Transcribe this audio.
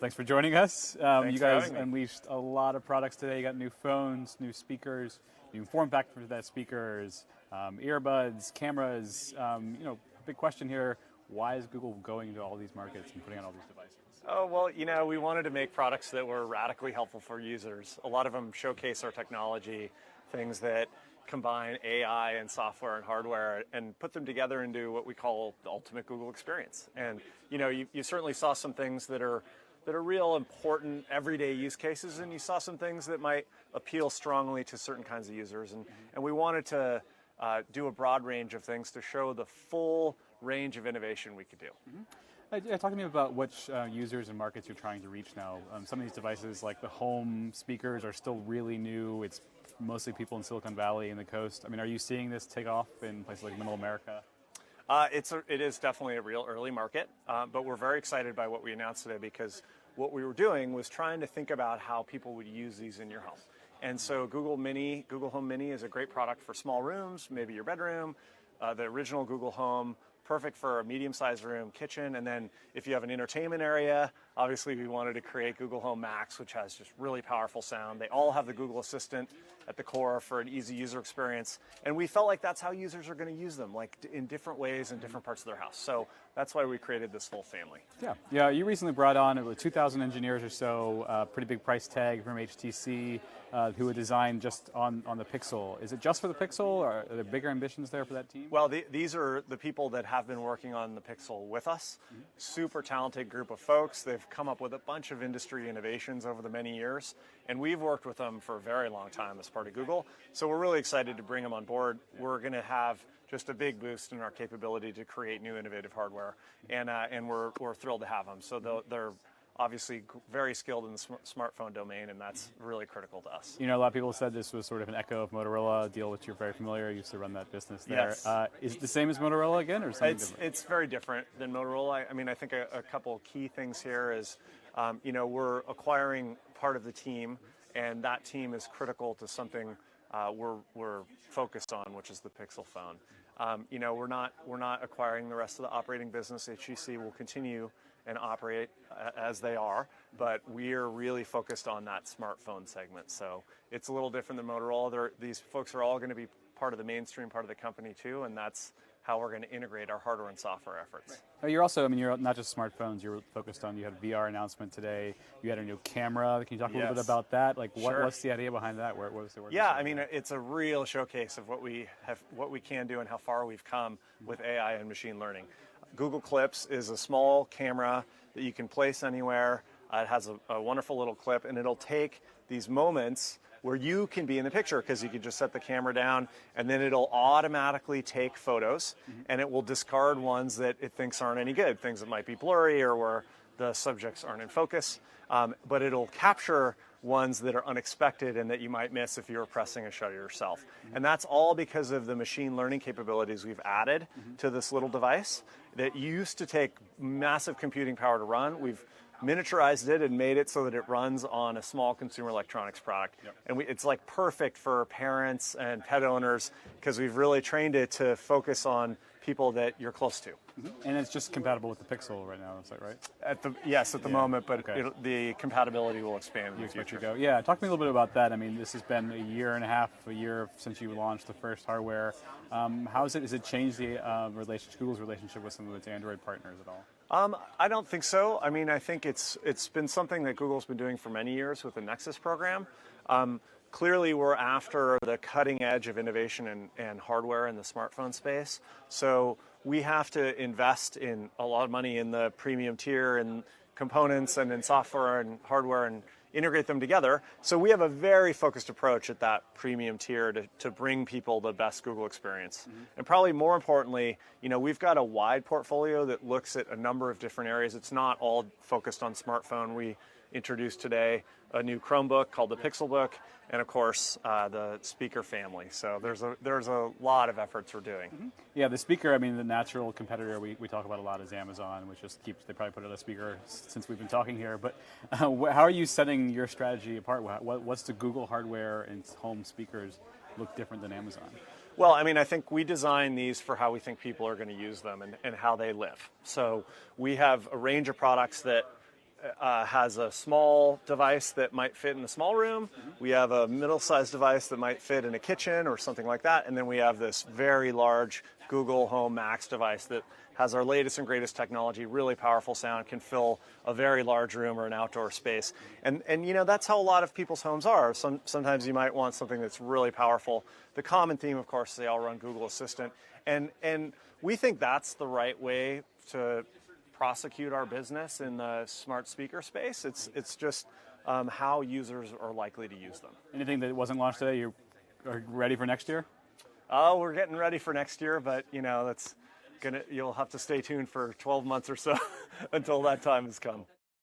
Thanks for joining us. Thanks you for guys having me. unleashed a lot of products today. You got new phones, new speakers, new form factor for that speakers, earbuds, cameras. Big question here: why is Google going into all these markets and putting out all these devices? Oh, well, we wanted to make products that were radically helpful for users. A lot of them showcase our technology, things that combine AI and software and hardware and put them together into what we call the ultimate Google experience. And you certainly saw some things that are real important everyday use cases, and you saw some things that might appeal strongly to certain kinds of users. And we wanted to do a broad range of things to show the full range of innovation we could do. Talk to me about which users and markets you're trying to reach now. Some of these devices, like the home speakers, are still really new. It's mostly people in Silicon Valley and the coast. I mean, are you seeing this take off in places like Middle America? It is definitely a real early market, but we're very excited by what we announced today, because what we were doing was trying to think about how people would use these in your home. And so Google Home Mini is a great product for small rooms, maybe your bedroom. The original Google Home, perfect for a medium-sized room, kitchen, and then if you have an entertainment area, obviously we wanted to create Google Home Max, which has just really powerful sound. They all have the Google Assistant at the core for an easy user experience, and we felt like that's how users are going to use them, like in different ways in different parts of their house. So that's why we created this whole family. Yeah. You recently brought on 2,000 engineers or so, pretty big price tag from HTC, who would design just on the Pixel. Is it just for the Pixel, or are there bigger ambitions there for that team? Well, these are the people that have been working on the Pixel with us. Super talented group of folks. They've come up with a bunch of industry innovations over the many years, and we've worked with them for a very long time as part of Google. So we're really excited to bring them on board. We're going to have just a big boost in our capability to create new innovative hardware, and we're thrilled to have them. So they're obviously very skilled in the smartphone domain, and that's really critical to us. A lot of people said this was sort of an echo of Motorola, a deal which you're very familiar. You used to run that business there. Yes. Is it the same as Motorola again, or something different? It's very different than Motorola. I mean, I think a couple key things here is, we're acquiring part of the team, and that team is critical to something we're focused on, which is the Pixel phone. We're not acquiring the rest of the operating business. HTC will continue and operate as they are, but we're really focused on that smartphone segment. So it's a little different than Motorola. These folks are all going to be part of the mainstream part of the company too, and that's how we're going to integrate our hardware and software efforts. Right. You're also, you're not just smartphones. You're focused on. You had a VR announcement today. You had a new camera. Can you talk a little bit about that? Like, what's the idea behind that? What was the work? Yeah, it's a real showcase of what we can do and how far we've come with AI and machine learning. Google Clips is a small camera that you can place anywhere. It has a wonderful little clip, and it'll take these moments where you can be in the picture, because you can just set the camera down, and then it'll automatically take photos, and it will discard ones that it thinks aren't any good, things that might be blurry or where the subjects aren't in focus, but it'll capture ones that are unexpected and that you might miss if you were pressing a shutter yourself. And that's all because of the machine learning capabilities we've added to this little device that used to take massive computing power to run. We've miniaturized it and made it so that it runs on a small consumer electronics product. Yep. And it's like perfect for parents and pet owners, because we've really trained it to focus on people that you're close to. And it's just compatible with the Pixel right now, is that right? At the moment, but the compatibility will expand in the future. Yeah, talk to me a little bit about that. This has been a year since you launched the first hardware. Has it changed the Google's relationship with some of its Android partners at all? I don't think so. I think it's been something that Google's been doing for many years with the Nexus program. Clearly, we're after the cutting edge of innovation and hardware in the smartphone space. So we have to invest in a lot of money in the premium tier and components and in software and hardware and integrate them together. So we have a very focused approach at that premium tier to bring people the best Google experience. And probably more importantly, we've got a wide portfolio that looks at a number of different areas. It's not all focused on smartphone. We introduced today a new Chromebook called the Pixelbook, and of course the speaker family. So there's a lot of efforts we're doing. Yeah, the speaker, the natural competitor we talk about a lot is Amazon, which just they probably put out a speaker since we've been talking here. But how are you setting your strategy apart? What's the Google hardware and home speakers look different than Amazon? Well, I think we design these for how we think people are going to use them and how they live. So we have a range of products that has a small device that might fit in a small room. We have a middle-sized device that might fit in a kitchen or something like that. And then we have this very large Google Home Max device that has our latest and greatest technology, really powerful sound, can fill a very large room or an outdoor space. And that's how a lot of people's homes are. Sometimes you might want something that's really powerful. The common theme, of course, is they all run Google Assistant. And we think that's the right way to prosecute our business in the smart speaker space. It's just how users are likely to use them. Anything that wasn't launched today, you are ready for next year? Oh, we're getting ready for next year, but you'll have to stay tuned for 12 months or so until that time has come.